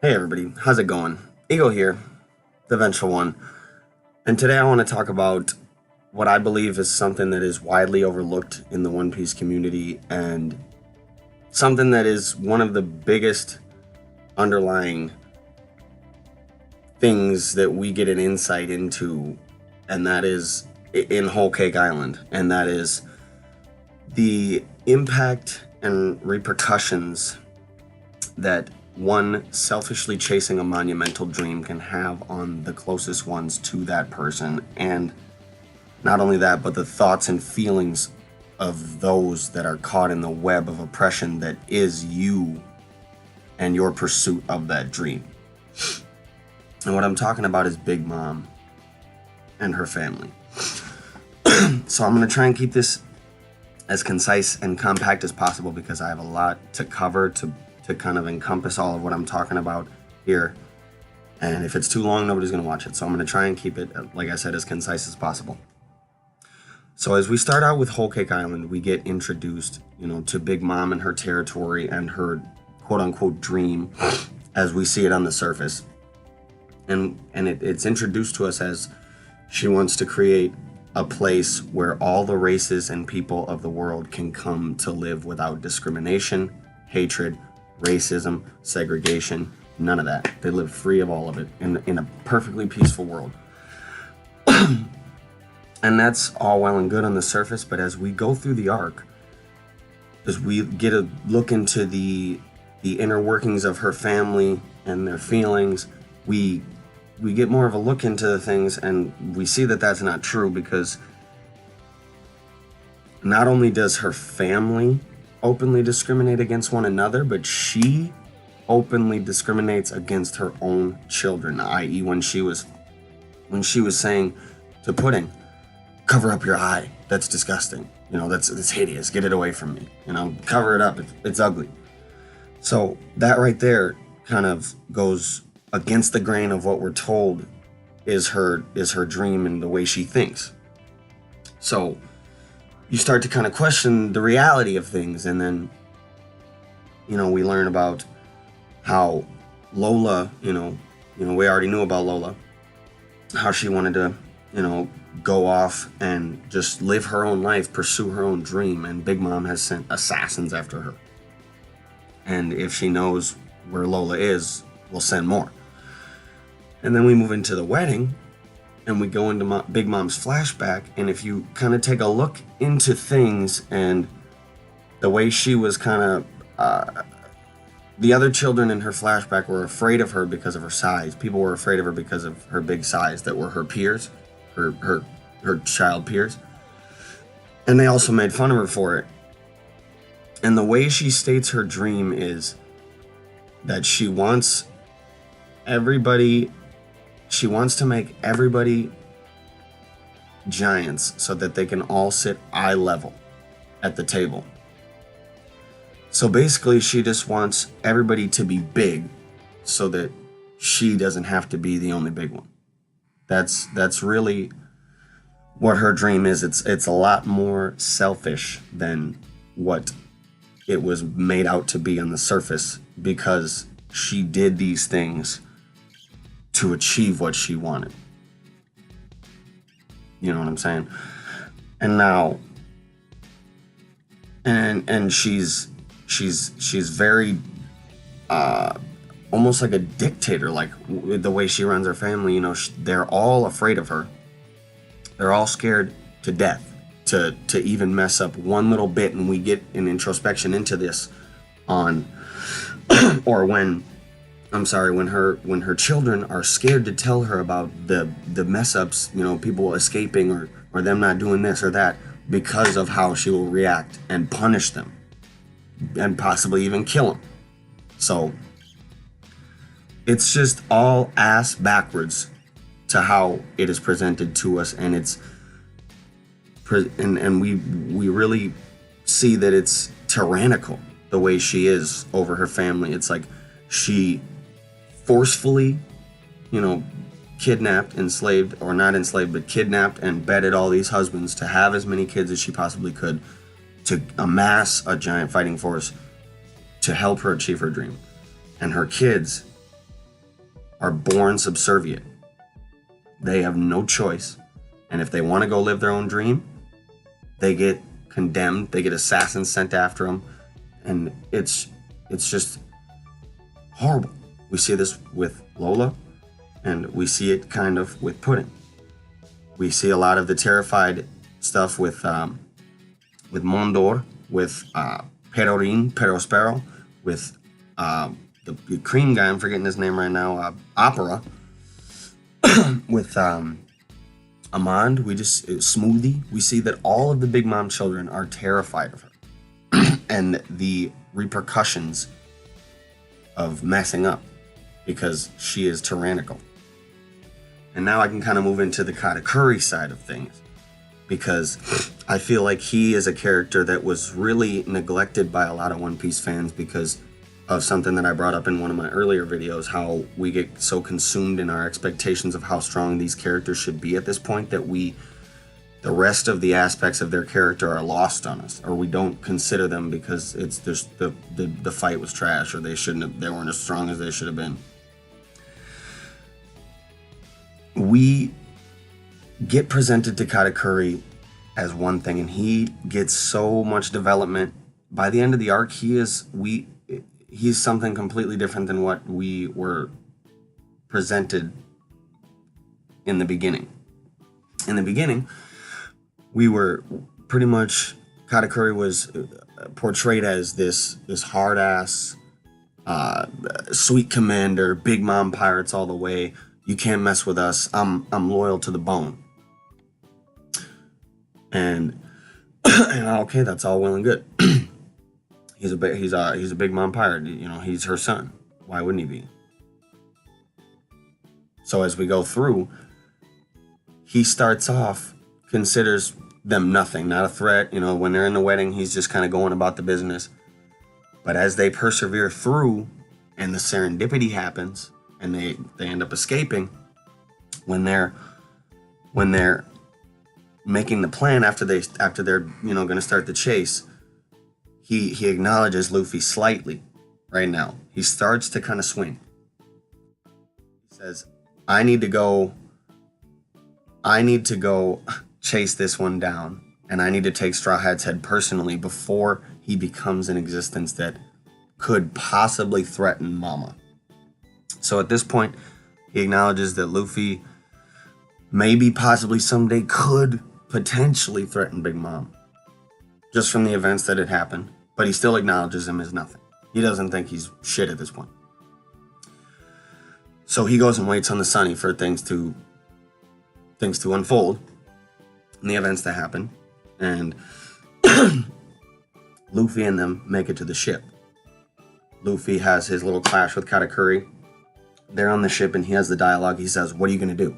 Hey everybody, how's it going? Ego here, the Vengeful One, and today I want to talk about what I believe is something that is widely overlooked in the One Piece community and something that is one of the biggest underlying things that we get an insight into, and that is in Whole Cake Island, and that is the impact and repercussions that one selfishly chasing a monumental dream can have on the closest ones to that person. And not only that, but the thoughts and feelings of those that are caught in the web of oppression that is you and your pursuit of that dream. And what I'm talking about is Big Mom and her family. So I'm going to try and keep this as concise and compact as possible because I have a lot to cover to kind of encompass all of what I'm talking about here. And if it's too long, nobody's going to watch it. So I'm going to try and keep it, like I said, as concise as possible. So as we start out with Whole Cake Island, we get introduced, to Big Mom and her territory and her quote-unquote dream as we see it on the surface. And it's introduced to us as she wants to create a place where all the races and people of the world can come to live without discrimination, hatred, racism, segregation, none of that. They live free of all of it in a perfectly peaceful world. And that's all well and good on the surface, but as we go through the arc, as we get a look into the inner workings of her family and their feelings, we get more of a look into the things, and we see that that's not true, because not only does her family openly discriminate against one another, but she openly discriminates against her own children, i.e. when she was saying to Pudding, cover up your eye, that's disgusting, that's hideous, get it away from me, cover it up, it's ugly. So that right there kind of goes against the grain of what we're told is her dream and the way she thinks. So you start to kind of question the reality of things, and then we learn about how Lola, we already knew about Lola, how she wanted to go off and just live her own life, pursue her own dream, and Big Mom has sent assassins after her, and if she knows where Lola is, we'll send more. And then we move into the wedding, and we go into Big Mom's flashback, and if you kind of take a look into things and the way she was kind of, the other children in her flashback were afraid of her because of her size. People were afraid of her because of her big size that were her peers, her child peers. And they also made fun of her for it. And the way she states her dream is that she wants to make everybody giants so that they can all sit eye level at the table. So basically, she just wants everybody to be big so that she doesn't have to be the only big one. That's really what her dream is. It's a lot more selfish than what it was made out to be on the surface, because she did these things to achieve what she wanted. You know what I'm saying? And now, and she's very almost like a dictator, like the way she runs her family. They're all afraid of her. They're all scared to death to even mess up one little bit. And we get an introspection into this on or when her children are scared to tell her about the mess ups, people escaping or them not doing this or that, because of how she will react and punish them and possibly even kill them. So it's just all ass backwards to how it is presented to us, and we really see that it's tyrannical the way she is over her family. It's like she forcefully, kidnapped, enslaved, or not enslaved, but kidnapped and bedded all these husbands to have as many kids as she possibly could, to amass a giant fighting force to help her achieve her dream. And her kids are born subservient. They have no choice. And if they want to go live their own dream, they get condemned. They get assassins sent after them. And it's just horrible. We see this with Lola, and we see it kind of with Pudding. We see a lot of the terrified stuff with Mondor, with Perospero, with the cream guy, I'm forgetting his name right now, Opera, with Amand, Smoothie. We see that all of the Big Mom children are terrified of her and the repercussions of messing up because she is tyrannical. And now I can kind of move into the Katakuri side of things, because I feel like he is a character that was really neglected by a lot of One Piece fans because of something that I brought up in one of my earlier videos, how we get so consumed in our expectations of how strong these characters should be at this point that the rest of the aspects of their character are lost on us, or we don't consider them because it's just the fight was trash, or they weren't as strong as they should have been. We get presented to Katakuri as one thing, and he gets so much development. By the end of the arc, he's something completely different than what we were presented in the beginning. In the beginning, we were pretty much, Katakuri was portrayed as this hard-ass, sweet commander, Big Mom pirates all the way. You can't mess with us. I'm loyal to the bone. And okay, that's all well and good. He's a Big Mom pirate. You know, he's her son. Why wouldn't he be? So as we go through, he starts off, considers them nothing, not a threat. You know, when they're in the wedding, he's just kind of going about the business. But as they persevere through, and the serendipity happens, and they end up escaping, when they're making the plan after they're going to start the chase, he acknowledges Luffy slightly right now. He starts to kind of swing. He says, I need to go chase this one down, and I need to take Straw Hat's head personally before he becomes an existence that could possibly threaten Mama. So at this point, he acknowledges that Luffy maybe possibly someday could potentially threaten Big Mom, just from the events that had happened, but he still acknowledges him as nothing. He doesn't think he's shit at this point. So he goes and waits on the Sunny for things to unfold, and the events that happen, and Luffy and them make it to the ship. Luffy has his little clash with Katakuri. They're on the ship, and he has the dialogue. He says, what are you going to do?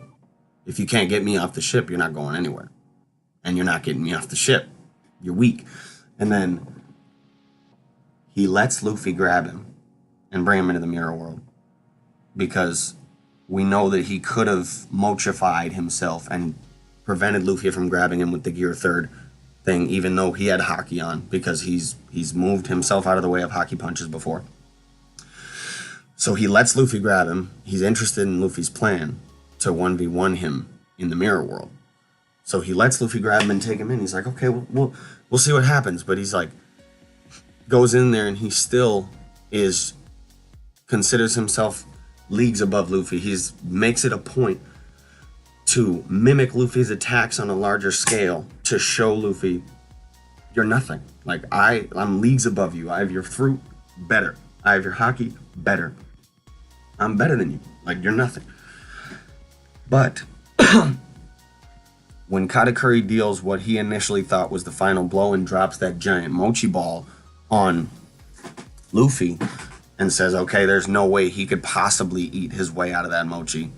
If you can't get me off the ship, you're not going anywhere. And you're not getting me off the ship. You're weak. And then he lets Luffy grab him and bring him into the mirror world, because we know that he could have mochified himself and prevented Luffy from grabbing him with the Gear Third thing, even though he had Haki on, because he's moved himself out of the way of Haki punches before. So he lets Luffy grab him. He's interested in Luffy's plan to 1v1 him in the mirror world. So he lets Luffy grab him and take him in. He's like, okay, we'll see what happens. But he's like, goes in there, and he still considers himself leagues above Luffy. Makes it a point to mimic Luffy's attacks on a larger scale to show Luffy, you're nothing. Like, I'm leagues above you. I have your fruit, better. I have your Haki, better. I'm better than you. Like, you're nothing. But when Katakuri deals what he initially thought was the final blow and drops that giant mochi ball on Luffy and says, okay, there's no way he could possibly eat his way out of that mochi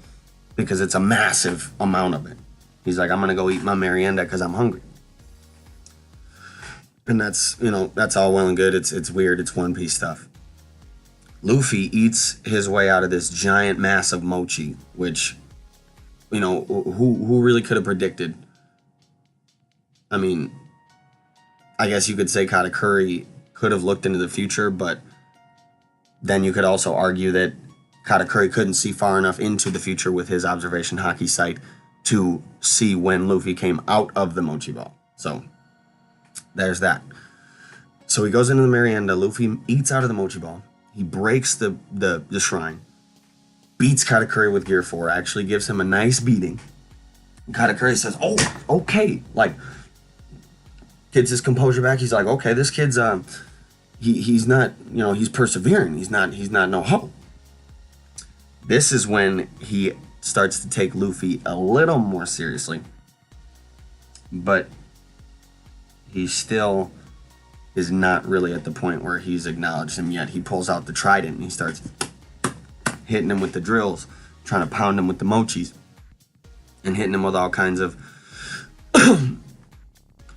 because it's a massive amount of it. He's like, I'm going to go eat my merienda because I'm hungry. And that's all well and good. It's weird. It's One Piece stuff. Luffy eats his way out of this giant mass of mochi, which, who really could have predicted? I mean, I guess you could say Katakuri could have looked into the future, but then you could also argue that Katakuri couldn't see far enough into the future with his observation hockey sight to see when Luffy came out of the mochi ball. So there's that. So he goes into the Merienda. Luffy eats out of the mochi ball. He breaks the shrine, beats Katakuri with Gear 4, actually gives him a nice beating. Katakuri says, oh, okay. Like, gets his composure back. He's like, okay, this kid's, he's not, he's persevering. He's not no hoe. This is when he starts to take Luffy a little more seriously. But he still is not really at the point where he's acknowledged him yet. He pulls out the trident and he starts hitting him with the drills, trying to pound him with the mochis, and hitting him with all kinds of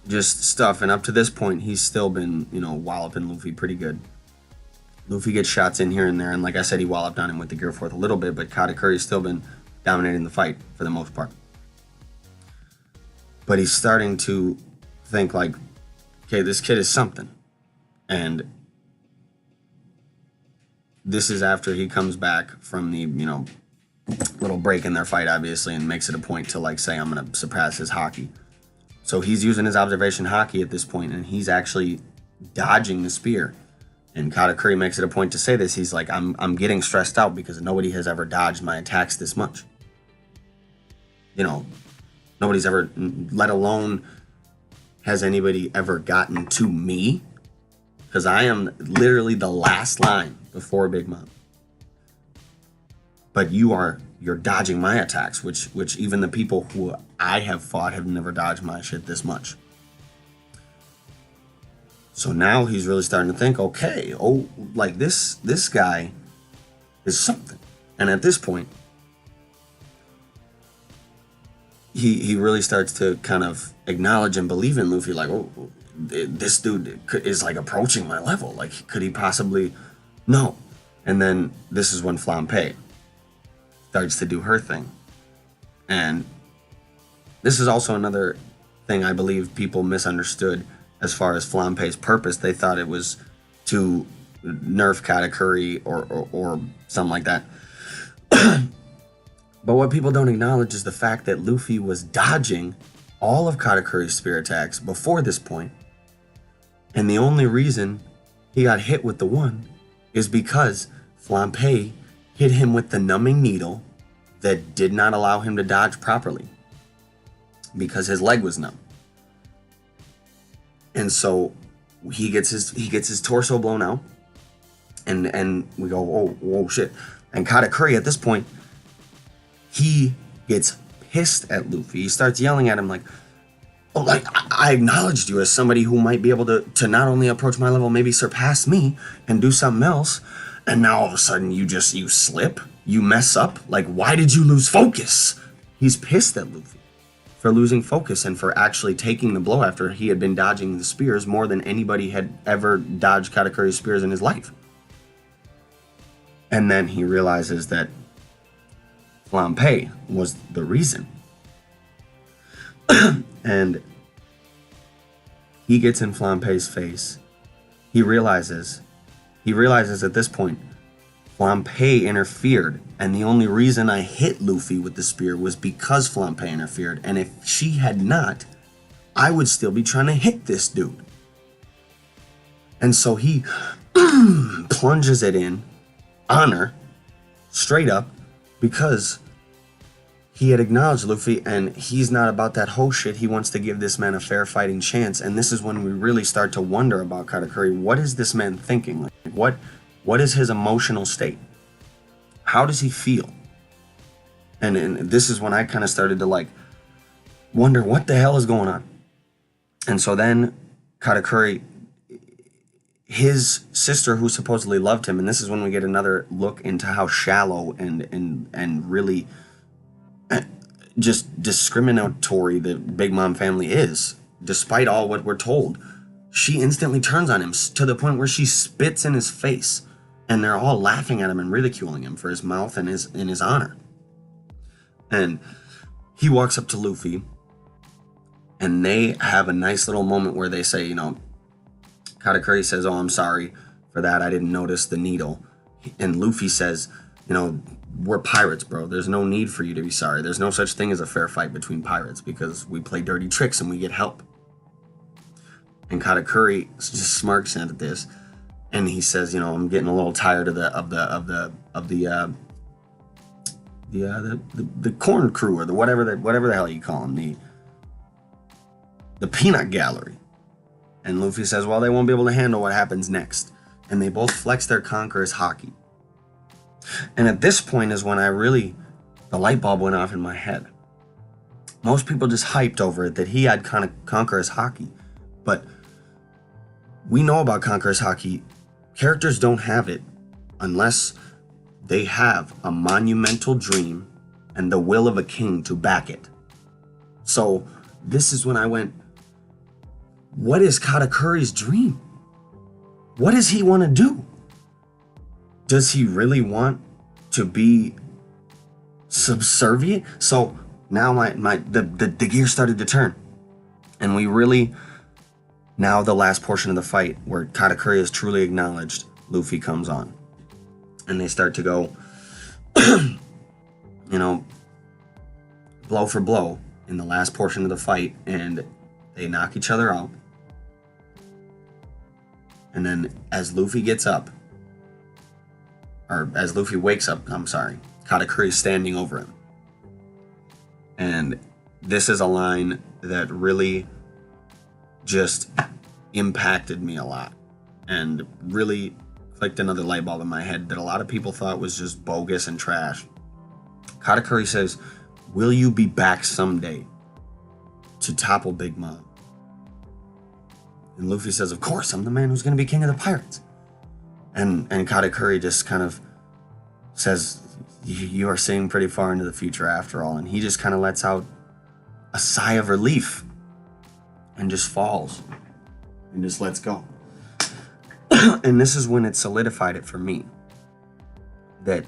just stuff. And up to this point, he's still been, walloping Luffy pretty good. Luffy gets shots in here and there, and like I said, he walloped on him with the Gear 4 a little bit, but Katakuri's still been dominating the fight for the most part. But he's starting to think like, okay, this kid is something. And this is after he comes back from the, little break in their fight, obviously, and makes it a point to, like, say, I'm going to surpass his hockey. So he's using his observation hockey at this point, and he's actually dodging the spear. And Katakuri makes it a point to say this. He's like, I'm getting stressed out because nobody has ever dodged my attacks this much. Nobody's ever, let alone has anybody ever gotten to me? Because I am literally the last line before Big Mom. But you're dodging my attacks, which even the people who I have fought have never dodged my shit this much. So now he's really starting to think, okay, like this guy is something. And at this point, he really starts to kind of acknowledge and believe in Luffy, like, oh, this dude is like approaching my level. Like, could he possibly? No. And then this is when Flampe starts to do her thing. And this is also another thing I believe people misunderstood as far as Flampe's purpose. They thought it was to nerf Katakuri or something like that. But what people don't acknowledge is the fact that Luffy was dodging all of Katakuri's spear attacks before this point. And the only reason he got hit with the one is because Flampe hit him with the numbing needle that did not allow him to dodge properly because his leg was numb. And so he gets his torso blown out, and we go, oh shit. And Katakuri at this point, he gets pissed at Luffy. He starts yelling at him like, oh, like, I acknowledged you as somebody who might be able to not only approach my level, maybe surpass me and do something else. And now all of a sudden you slip, you mess up. Like, why did you lose focus? He's pissed at Luffy for losing focus and for actually taking the blow after he had been dodging the spears more than anybody had ever dodged Katakuri's spears in his life. And then he realizes that Flampe was the reason. And he gets in Flampe's face. He realizes at this point, Flampe interfered, and the only reason I hit Luffy with the spear was because Flampe interfered, and if she had not, I would still be trying to hit this dude. And so he plunges it in on her, straight up, because he had acknowledged Luffy, and he's not about that whole shit. He wants to give this man a fair fighting chance, and this is when we really start to wonder about Katakuri. What is this man thinking? Like, what is his emotional state? How does he feel? And this is when I kind of started to, like, wonder what the hell is going on. And so then Katakuri, his sister who supposedly loved him, and this is when we get another look into how shallow and really just discriminatory the Big Mom family is. Despite all what we're told, she instantly turns on him to the point where she spits in his face, and they're all laughing at him and ridiculing him for his mouth and his honor. And he walks up to Luffy, and they have a nice little moment where they say, Katakuri says, oh, I'm sorry for that. I didn't notice the needle. And Luffy says, you know, we're pirates, bro. There's no need for you to be sorry. There's no such thing as a fair fight between pirates because we play dirty tricks and we get help. And Katakuri just smirks at this, and he says, you know, I'm getting a little tired of the corn crew, or the whatever the hell you call them, the peanut gallery. And Luffy says, well, they won't be able to handle what happens next. And they both flex their conqueror's haki. And at this point is when the light bulb went off in my head. Most people just hyped over it that he had kind of conqueror's haki. But we know about conqueror's haki. Characters don't have it unless they have a monumental dream and the will of a king to back it. So this is when I went, what is Katakuri's dream? What does he want to do? Does he really want to be subservient? So now the gear started to turn. And we really, now the last portion of the fight where Katakuri is truly acknowledged, Luffy comes on. And they start to go, you know, blow for blow in the last portion of the fight, and they knock each other out. And then as Luffy gets up, or as Luffy wakes up, Katakuri is standing over him. And this is a line that really just impacted me a lot and really clicked another light bulb in my head that a lot of people thought was just bogus and trash. Katakuri says, will you be back someday to topple Big Mom? And Luffy says, of course, I'm the man who's going to be king of the pirates. And Katakuri just kind of says, you are seeing pretty far into the future after all. And he just kind of lets out a sigh of relief and just falls and just lets go. And this is when it solidified it for me that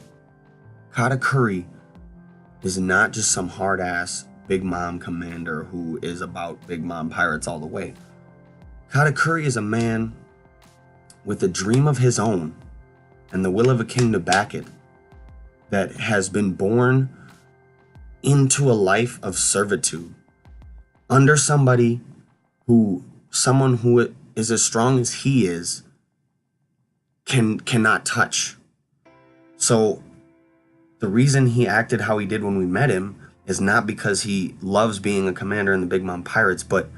Katakuri is not just some hard-ass Big Mom commander who is about Big Mom pirates all the way. Katakuri is a man with a dream of his own and the will of a king to back it, that has been born into a life of servitude under someone who is as strong as he is cannot touch. So the reason he acted how he did when we met him is not because he loves being a commander in the Big Mom Pirates, but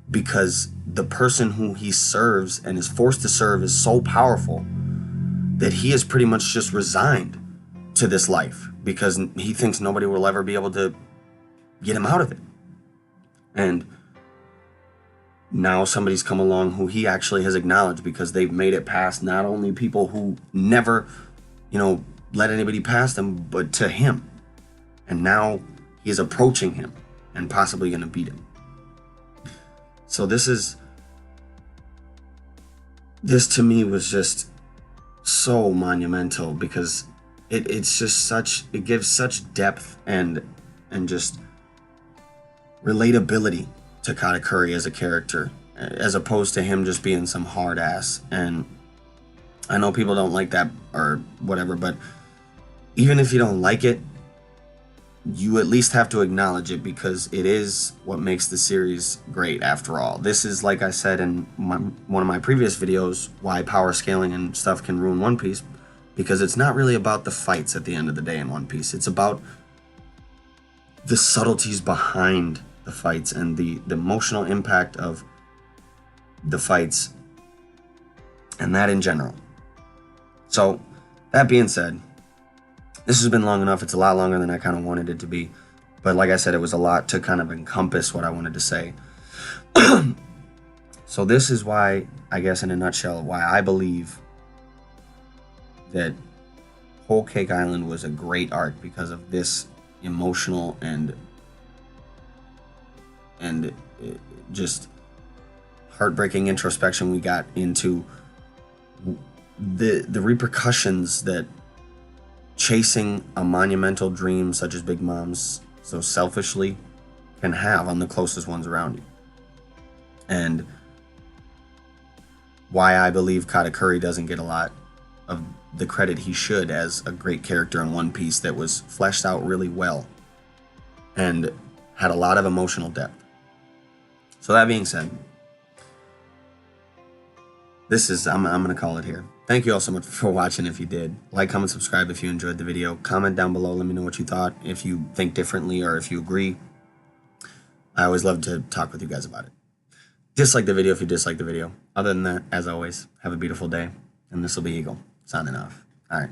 because the person who he serves and is forced to serve is so powerful that he is pretty much just resigned to this life because he thinks nobody will ever be able to get him out of it. And now somebody's come along who he actually has acknowledged because they've made it past not only people who never, let anybody past them, but to him. And now he's approaching him and possibly going to beat him. So this to me was just so monumental because it gives such depth and just relatability to Katakuri as a character, as opposed to him just being some hard ass. And I know people don't like that or whatever, but even if you don't like it, you at least have to acknowledge it because it is what makes the series great after all. This is, like I said in one of my previous videos, why power scaling and stuff can ruin One Piece, because it's not really about the fights at the end of the day in One Piece. It's about the subtleties behind the fights and the emotional impact of the fights and that in general. So that being said, this has been long enough. It's a lot longer than I kind of wanted it to be. But like I said, it was a lot to kind of encompass what I wanted to say. So this is why, I guess in a nutshell, why I believe that Whole Cake Island was a great arc, because of this emotional and just heartbreaking introspection we got into the repercussions that chasing a monumental dream such as Big Mom's so selfishly can have on the closest ones around you. And why I believe Katakuri doesn't get a lot the credit he should as a great character in One Piece that was fleshed out really well and had a lot of emotional depth. So that being said, I'm gonna call it here. Thank you all so much for watching. If you did, like, comment, subscribe if you enjoyed the video. Comment down below, let me know what you thought, if you think differently or if you agree. I always love to talk with you guys about it. Dislike the video if you dislike the video. Other than that, as always, have a beautiful day. And this will be Eagle, signing off. All right.